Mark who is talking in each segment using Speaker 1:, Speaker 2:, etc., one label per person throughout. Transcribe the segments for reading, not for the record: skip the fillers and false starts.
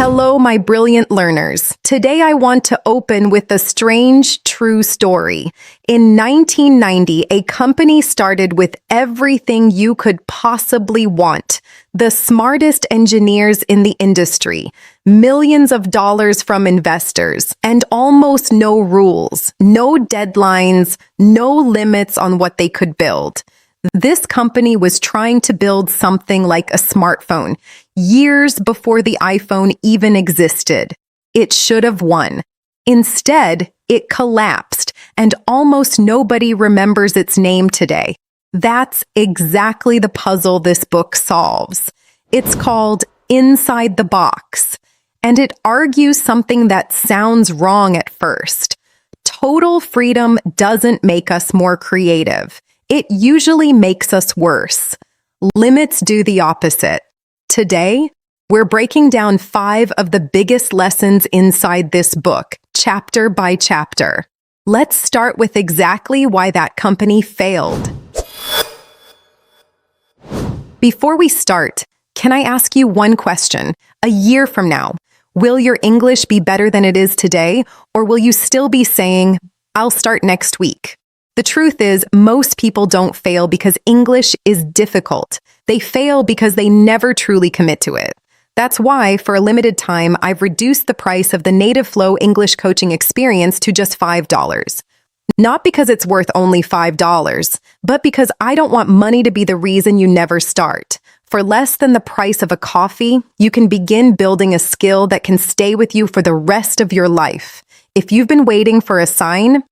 Speaker 1: Hello, my brilliant learners. Today I want to open with a strange, true story. In 1990, a company started with everything you could possibly want. The smartest engineers in the industry, millions of dollars from investors, and almost no rules, no deadlines, no limits on what they could build. This company was trying to build something like a smartphone, years before the iPhone even existed. It should have won. Instead, it collapsed, and almost nobody remembers its name today. That's exactly the puzzle this book solves. It's called Inside the Box, and it argues something that sounds wrong at first. Total freedom doesn't make us more creative. It usually makes us worse. Limits do the opposite. Today, we're breaking down 5 of the biggest lessons inside this book, chapter by chapter. Let's start with exactly why that company failed. Before we start, can I ask you one question? A year from now, will your English be better than it is today, or will you still be saying, "I'll start next week"? The truth is, most people don't fail because English is difficult. They fail because they never truly commit to it. That's why, for a limited time, I've reduced the price of the Native Flow English coaching experience to just $5. Not because it's worth only $5, but because I don't want money to be the reason you never start. For less than the price of a coffee, you can begin building a skill that can stay with you for the rest of your life. If you've been waiting for a sign,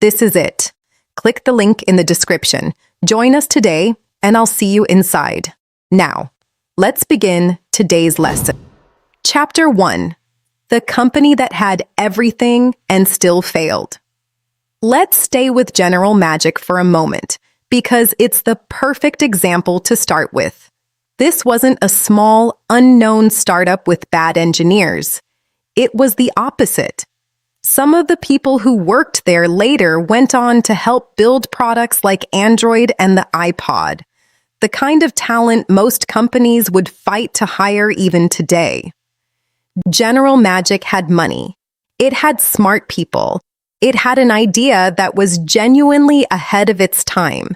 Speaker 1: this is it. Click the link in the description. Join us today, and I'll see you inside. Now, let's begin today's lesson. Chapter 1. The company that had everything and still failed. Let's stay with General Magic for a moment, because it's the perfect example to start with. This wasn't a small, unknown startup with bad engineers. It was the opposite. Some of the people who worked there later went on to help build products like Android and the iPod, the kind of talent most companies would fight to hire even today. General Magic had money. It had smart people. It had an idea that was genuinely ahead of its time.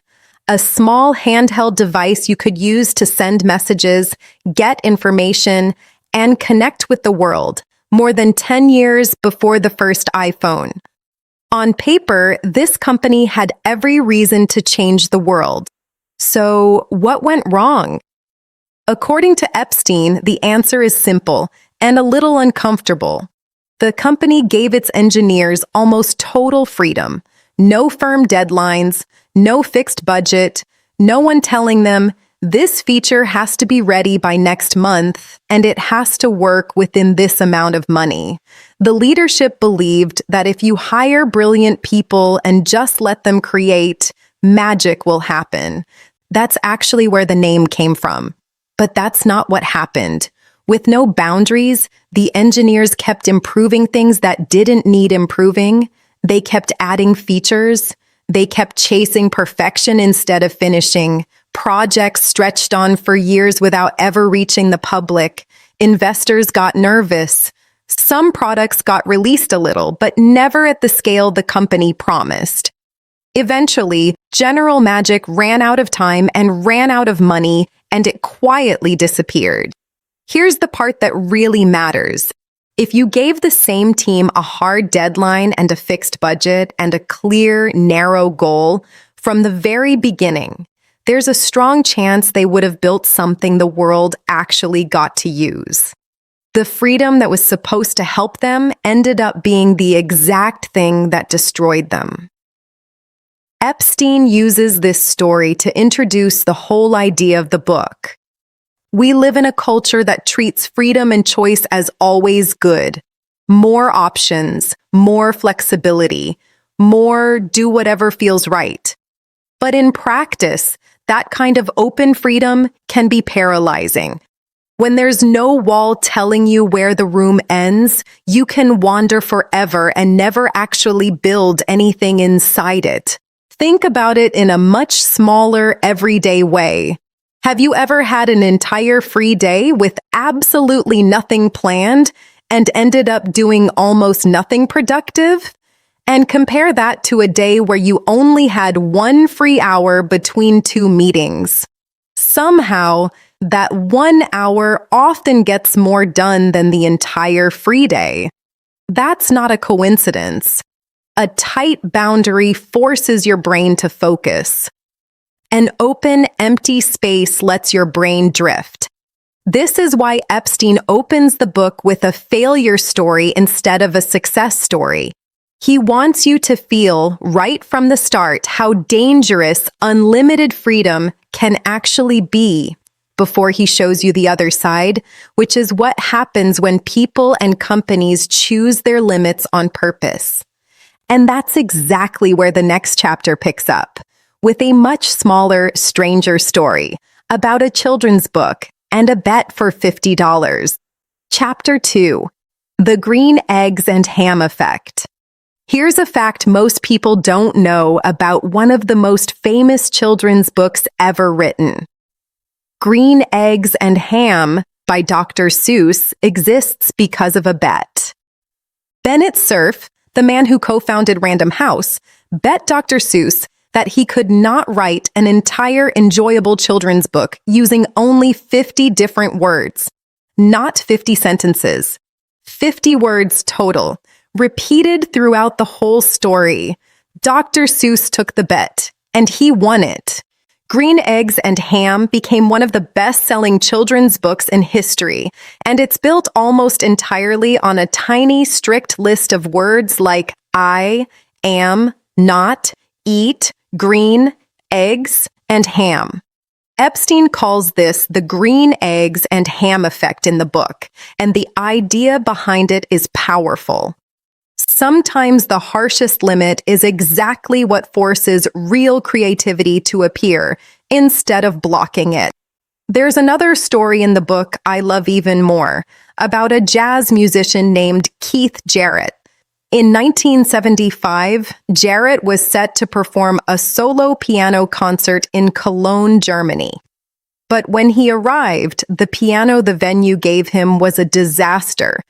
Speaker 1: A small handheld device you could use to send messages, get information, and connect with the world. More than 10 years before the first iPhone. On paper, this company had every reason to change the world. So, what went wrong? According to Epstein, the answer is simple and a little uncomfortable. The company gave its engineers almost total freedom. No firm deadlines, no fixed budget, no one telling them, "This feature has to be ready by next month, and it has to work within this amount of money." The leadership believed that if you hire brilliant people and just let them create, magic will happen. That's actually where the name came from. But that's not what happened. With no boundaries, the engineers kept improving things that didn't need improving. They kept adding features. They kept chasing perfection instead of finishing. Projects stretched on for years without ever reaching the public. Investors got nervous. Some products got released a little, but never at the scale the company promised. Eventually, General Magic ran out of time and ran out of money, and it quietly disappeared. Here's the part that really matters. If you gave the same team a hard deadline and a fixed budget and a clear, narrow goal from the very beginning, there's a strong chance they would have built something the world actually got to use. The freedom that was supposed to help them ended up being the exact thing that destroyed them. Epstein uses this story to introduce the whole idea of the book. We live in a culture that treats freedom and choice as always good. More options, more flexibility, more do whatever feels right. But in practice, that kind of open freedom can be paralyzing. When there's no wall telling you where the room ends, you can wander forever and never actually build anything inside it. Think about it in a much smaller, everyday way. Have you ever had an entire free day with absolutely nothing planned and ended up doing almost nothing productive? And compare that to a day where you only had 1 free hour between 2 meetings. Somehow, that 1 hour often gets more done than the entire free day. That's not a coincidence. A tight boundary forces your brain to focus. An open, empty space lets your brain drift. This is why Epstein opens the book with a failure story instead of a success story. He wants you to feel, right from the start, how dangerous unlimited freedom can actually be before he shows you the other side, which is what happens when people and companies choose their limits on purpose. And that's exactly where the next chapter picks up, with a much smaller, stranger story about a children's book and a bet for $50. Chapter 2, The Green Eggs and Ham Effect. Here's a fact most people don't know about one of the most famous children's books ever written. Green Eggs and Ham by Dr. Seuss exists because of a bet. Bennett Cerf, the man who co-founded Random House, bet Dr. Seuss that he could not write an entire enjoyable children's book using only 50 different words. Not 50 sentences. 50 words total, repeated throughout the whole story. Dr. Seuss took the bet, and he won it. Green Eggs and Ham became one of the best-selling children's books in history, and it's built almost entirely on a tiny, strict list of words like I, am, not, eat, green, eggs, and ham. Epstein calls this the green eggs and ham effect in the book, and the idea behind it is powerful. Sometimes the harshest limit is exactly what forces real creativity to appear, instead of blocking it. There's another story in the book I love even more, about a jazz musician named Keith Jarrett. In 1975, Jarrett was set to perform a solo piano concert in Cologne, Germany. But when he arrived, the piano the venue gave him was a disaster.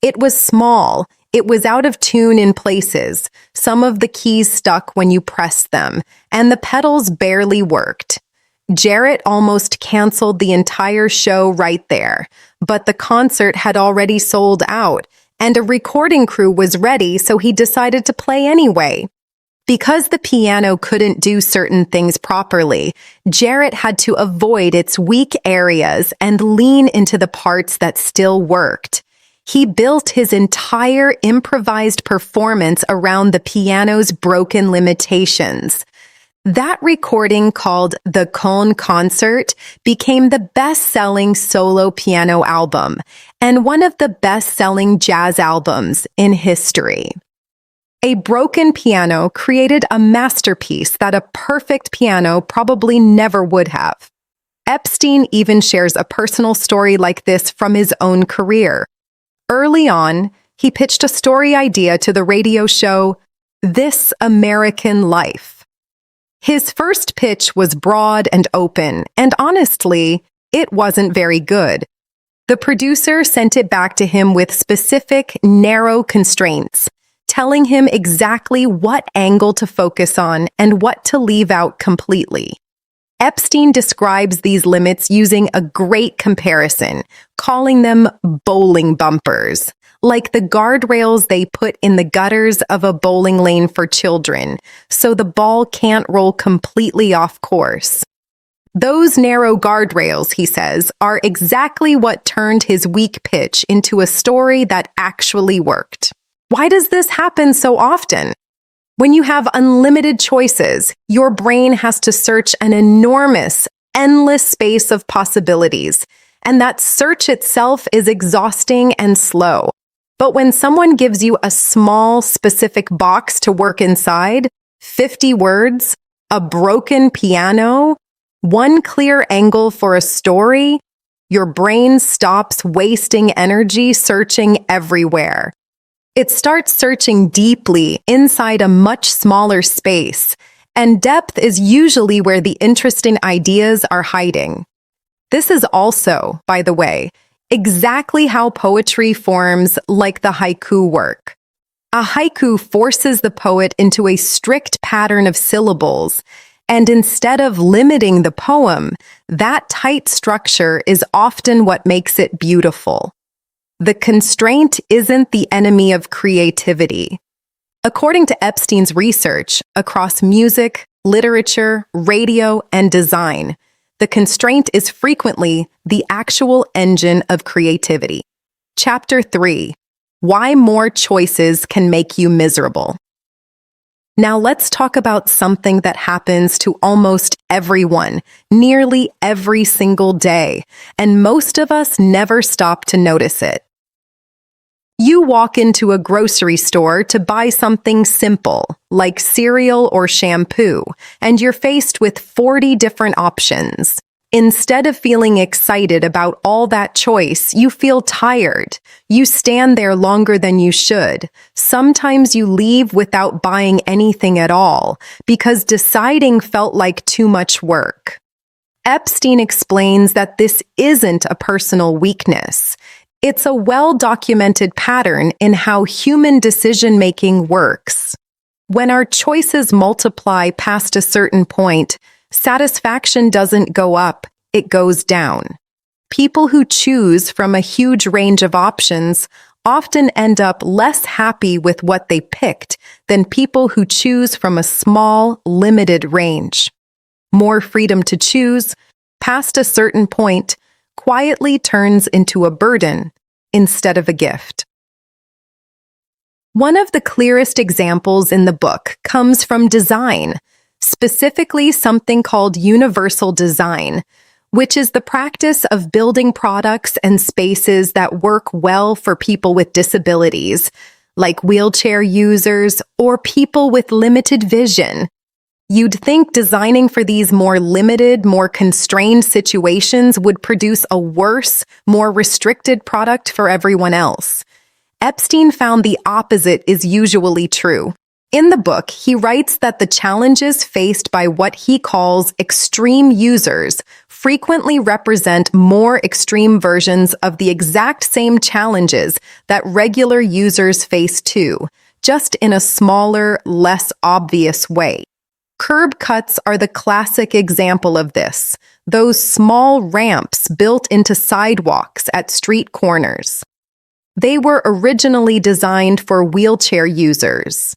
Speaker 1: It was small. It was out of tune in places, some of the keys stuck when you pressed them, and the pedals barely worked. Jarrett almost canceled the entire show right there, but the concert had already sold out, and a recording crew was ready, so he decided to play anyway. Because the piano couldn't do certain things properly, Jarrett had to avoid its weak areas and lean into the parts that still worked. He built his entire improvised performance around the piano's broken limitations. That recording, called The Cologne Concert, became the best-selling solo piano album and one of the best-selling jazz albums in history. A broken piano created a masterpiece that a perfect piano probably never would have. Epstein even shares a personal story like this from his own career. Early on, he pitched a story idea to the radio show This American Life. His first pitch was broad and open, and honestly, it wasn't very good. The producer sent it back to him with specific, narrow constraints, telling him exactly what angle to focus on and what to leave out completely. Epstein describes these limits using a great comparison, calling them bowling bumpers, like the guardrails they put in the gutters of a bowling lane for children, so the ball can't roll completely off course. Those narrow guardrails, he says, are exactly what turned his weak pitch into a story that actually worked. Why does this happen so often? When you have unlimited choices, your brain has to search an enormous, endless space of possibilities, and that search itself is exhausting and slow. But when someone gives you a small, specific box to work inside, 50 words, a broken piano, one clear angle for a story, your brain stops wasting energy searching everywhere. It starts searching deeply inside a much smaller space, and depth is usually where the interesting ideas are hiding. This is also, by the way, exactly how poetry forms like the haiku work. A haiku forces the poet into a strict pattern of syllables, and instead of limiting the poem, that tight structure is often what makes it beautiful. The constraint isn't the enemy of creativity. According to Epstein's research across music, literature, radio, and design, the constraint is frequently the actual engine of creativity. Chapter 3: Why More Choices Can Make You Miserable. Now let's talk about something that happens to almost everyone, nearly every single day, and most of us never stop to notice it. You walk into a grocery store to buy something simple, like cereal or shampoo, and you're faced with 40 different options. Instead of feeling excited about all that choice, you feel tired. You stand there longer than you should. Sometimes you leave without buying anything at all, because deciding felt like too much work. Epstein explains that this isn't a personal weakness. It's a well-documented pattern in how human decision-making works. When our choices multiply past a certain point, satisfaction doesn't go up, it goes down. People who choose from a huge range of options often end up less happy with what they picked than people who choose from a small, limited range. More freedom to choose, past a certain point, quietly turns into a burden instead of a gift. One of the clearest examples in the book comes from design, specifically something called universal design, which is the practice of building products and spaces that work well for people with disabilities, like wheelchair users or people with limited vision. You'd think designing for these more limited, more constrained situations would produce a worse, more restricted product for everyone else. Epstein found the opposite is usually true. In the book, he writes that the challenges faced by what he calls extreme users frequently represent more extreme versions of the exact same challenges that regular users face too, just in a smaller, less obvious way. Curb cuts are the classic example of this, those small ramps built into sidewalks at street corners. They were originally designed for wheelchair users.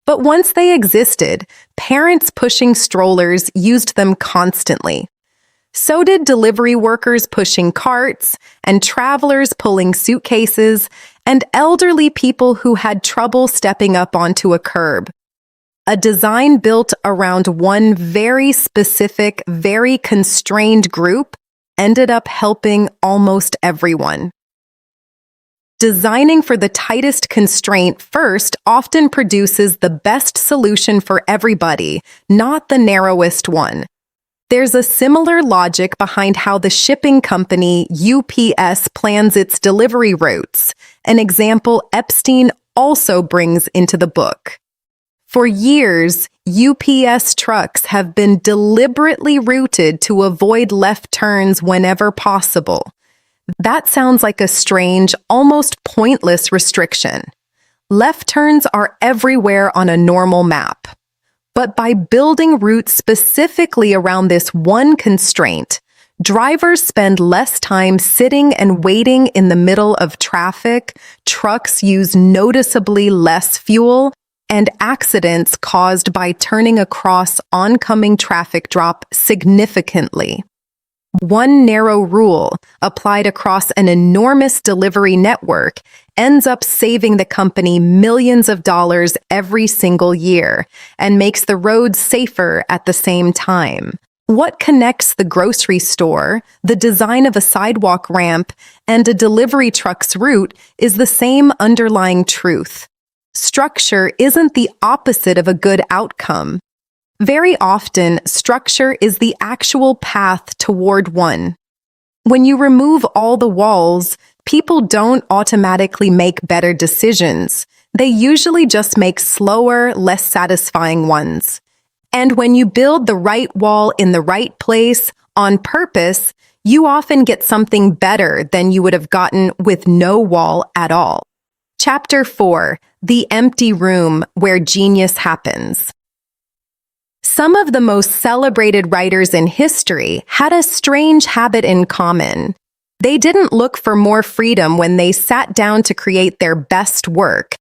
Speaker 1: But once they existed, parents pushing strollers used them constantly. So did delivery workers pushing carts, and travelers pulling suitcases, and elderly people who had trouble stepping up onto a curb. A design built around one very specific, very constrained group ended up helping almost everyone. Designing for the tightest constraint first often produces the best solution for everybody, not the narrowest one. There's a similar logic behind how the shipping company UPS plans its delivery routes, an example Epstein also brings into the book. For years, UPS trucks have been deliberately routed to avoid left turns whenever possible. That sounds like a strange, almost pointless restriction. Left turns are everywhere on a normal map. But by building routes specifically around this one constraint, drivers spend less time sitting and waiting in the middle of traffic, trucks use noticeably less fuel, and accidents caused by turning across oncoming traffic drop significantly. One narrow rule, applied across an enormous delivery network, ends up saving the company millions of dollars every single year and makes the roads safer at the same time. What connects the grocery store, the design of a sidewalk ramp, and a delivery truck's route is the same underlying truth. Structure isn't the opposite of a good outcome. Very often, structure is the actual path toward one. When you remove all the walls, people don't automatically make better decisions. They usually just make slower, less satisfying ones. And when you build the right wall in the right place, on purpose, you often get something better than you would have gotten with no wall at all. Chapter 4: The Empty Room Where Genius Happens. Some of the most celebrated writers in history had a strange habit in common. They didn't look for more freedom when they sat down to create their best work.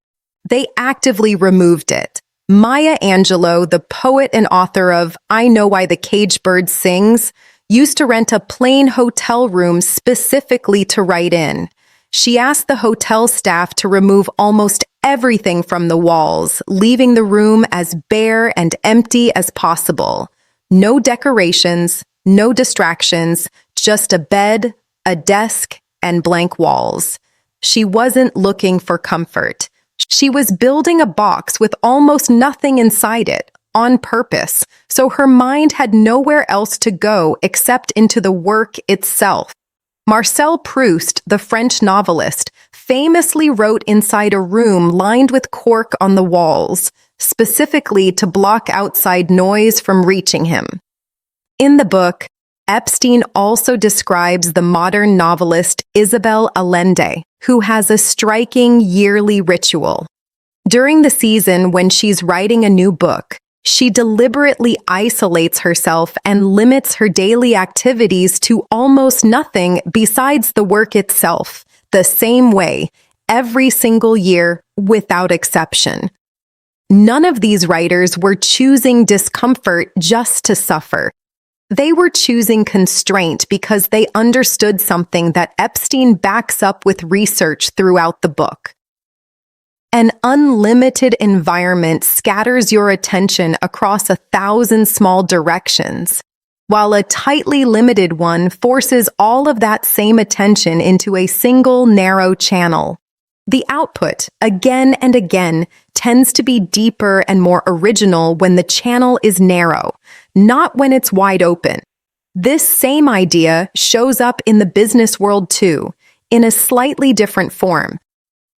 Speaker 1: They actively removed it. Maya Angelou, the poet and author of I Know Why the Caged Bird Sings, used to rent a plain hotel room specifically to write in. She asked the hotel staff to remove almost everything from the walls, leaving the room as bare and empty as possible. No decorations, no distractions, just a bed, a desk, and blank walls. She wasn't looking for comfort. She was building a box with almost nothing inside it, on purpose, so her mind had nowhere else to go except into the work itself. Marcel Proust, the French novelist, famously wrote inside a room lined with cork on the walls, specifically to block outside noise from reaching him. In the book, Epstein also describes the modern novelist Isabel Allende, who has a striking yearly ritual. During the season when she's writing a new book, she deliberately isolates herself and limits her daily activities to almost nothing besides the work itself, the same way, every single year, without exception. None of these writers were choosing discomfort just to suffer. They were choosing constraint because they understood something that Epstein backs up with research throughout the book. An unlimited environment scatters your attention across 1,000 small directions, while a tightly limited one forces all of that same attention into a single narrow channel. The output, again and again, tends to be deeper and more original when the channel is narrow, not when it's wide open. This same idea shows up in the business world too, in a slightly different form.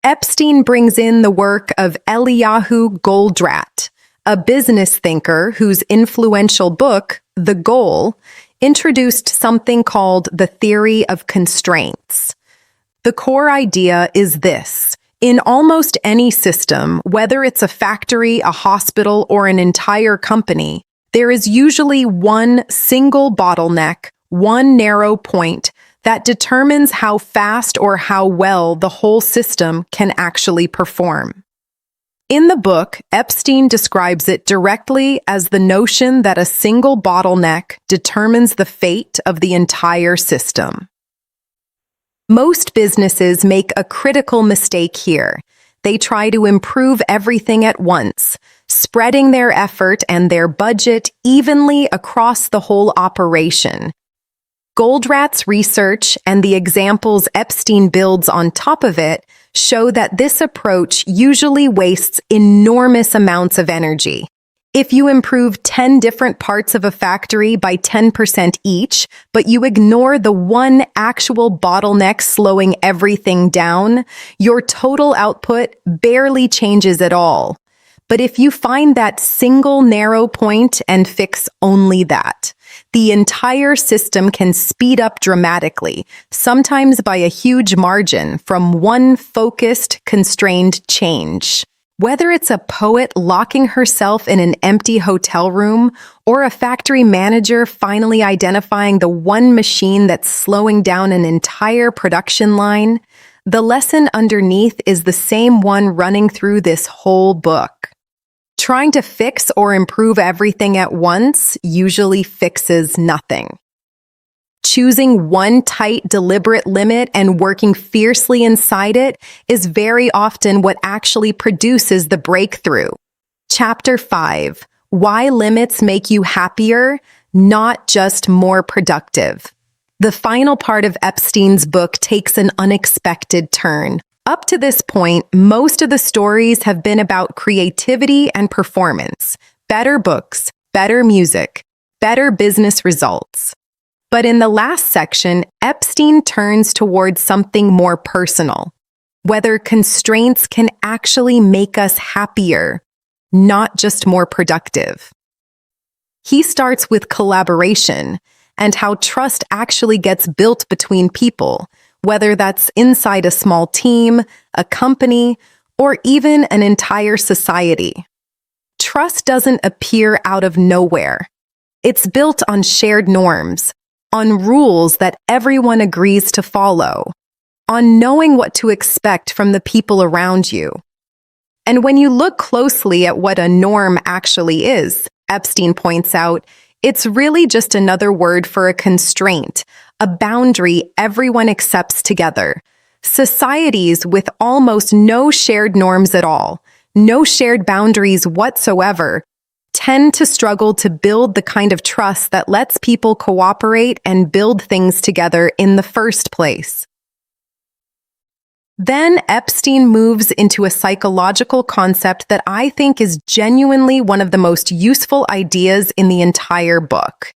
Speaker 1: Epstein brings in the work of Eliyahu Goldratt, a business thinker whose influential book, The Goal, introduced something called the theory of constraints. The core idea is this: in almost any system, whether it's a factory, a hospital, or an entire company, there is usually one single bottleneck, one narrow point that determines how fast or how well the whole system can actually perform. In the book, Epstein describes it directly as the notion that a single bottleneck determines the fate of the entire system. Most businesses make a critical mistake here. They try to improve everything at once, spreading their effort and their budget evenly across the whole operation. Goldratt's research and the examples Epstein builds on top of it show that this approach usually wastes enormous amounts of energy. If you improve 10 different parts of a factory by 10% each, but you ignore the one actual bottleneck slowing everything down, your total output barely changes at all. But if you find that single narrow point and fix only that, the entire system can speed up dramatically, sometimes by a huge margin, from one focused, constrained change. Whether it's a poet locking herself in an empty hotel room or a factory manager finally identifying the one machine that's slowing down an entire production line, the lesson underneath is the same one running through this whole book. Trying to fix or improve everything at once usually fixes nothing. Choosing one tight, deliberate limit and working fiercely inside it is very often what actually produces the breakthrough. Chapter 5: Why Limits Make You Happier, Not Just More Productive. The final part of Epstein's book takes an unexpected turn. Up to this point, most of the stories have been about creativity and performance, better books, better music, better business results. But in the last section, Epstein turns towards something more personal, whether constraints can actually make us happier, not just more productive. He starts with collaboration and how trust actually gets built between people, whether that's inside a small team, a company, or even an entire society. Trust doesn't appear out of nowhere. It's built on shared norms, on rules that everyone agrees to follow, on knowing what to expect from the people around you. And when you look closely at what a norm actually is, Epstein points out, it's really just another word for a constraint, a boundary everyone accepts together. Societies with almost no shared norms at all, no shared boundaries whatsoever, tend to struggle to build the kind of trust that lets people cooperate and build things together in the first place. Then Epstein moves into a psychological concept that I think is genuinely one of the most useful ideas in the entire book.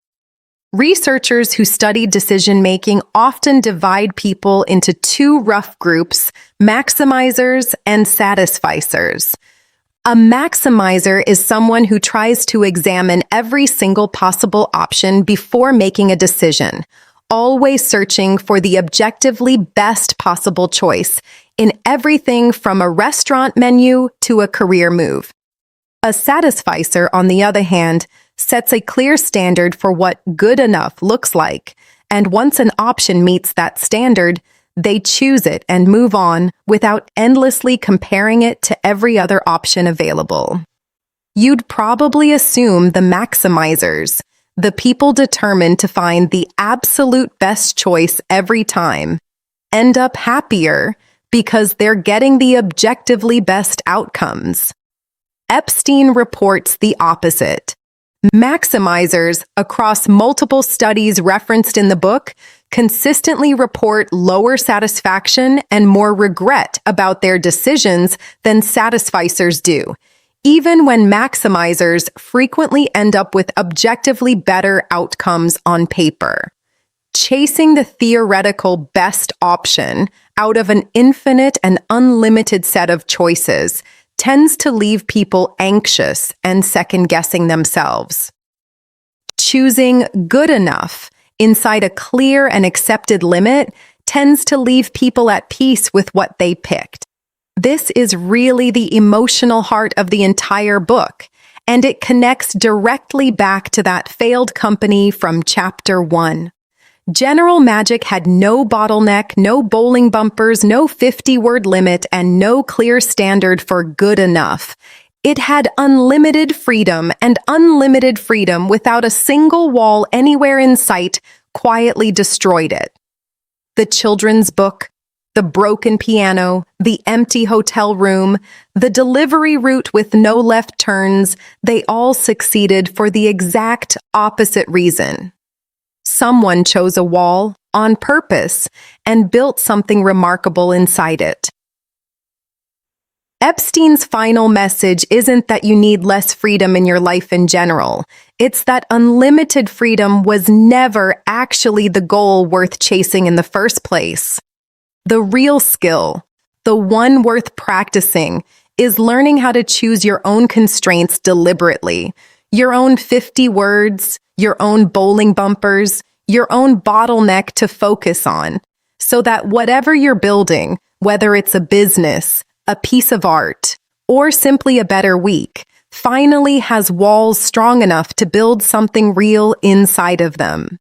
Speaker 1: Researchers who study decision-making often divide people into two rough groups, maximizers and satisficers. A maximizer is someone who tries to examine every single possible option before making a decision, always searching for the objectively best possible choice in everything from a restaurant menu to a career move. A satisficer, on the other hand, sets a clear standard for what good enough looks like, and once an option meets that standard, they choose it and move on without endlessly comparing it to every other option available. You'd probably assume the maximizers, the people determined to find the absolute best choice every time, end up happier because they're getting the objectively best outcomes. Epstein reports the opposite. Maximizers, across multiple studies referenced in the book, consistently report lower satisfaction and more regret about their decisions than satisficers do, even when maximizers frequently end up with objectively better outcomes on paper. Chasing the theoretical best option out of an infinite and unlimited set of choices tends to leave people anxious and second-guessing themselves. Choosing good enough inside a clear and accepted limit tends to leave people at peace with what they picked. This is really the emotional heart of the entire book, and it connects directly back to that failed company from Chapter 1. General Magic had no bottleneck, no bowling bumpers, no 50-word limit, and no clear standard for good enough. It had unlimited freedom, and unlimited freedom without a single wall anywhere in sight quietly destroyed it. The children's book, the broken piano, the empty hotel room, the delivery route with no left turns, they all succeeded for the exact opposite reason. Someone chose a wall on purpose and built something remarkable inside it. Epstein's final message isn't that you need less freedom in your life in general. It's that unlimited freedom was never actually the goal worth chasing in the first place. The real skill, the one worth practicing, is learning how to choose your own constraints deliberately, your own 50 words, your own bowling bumpers, your own bottleneck to focus on, so that whatever you're building, whether it's a business, a piece of art, or simply a better week, finally has walls strong enough to build something real inside of them.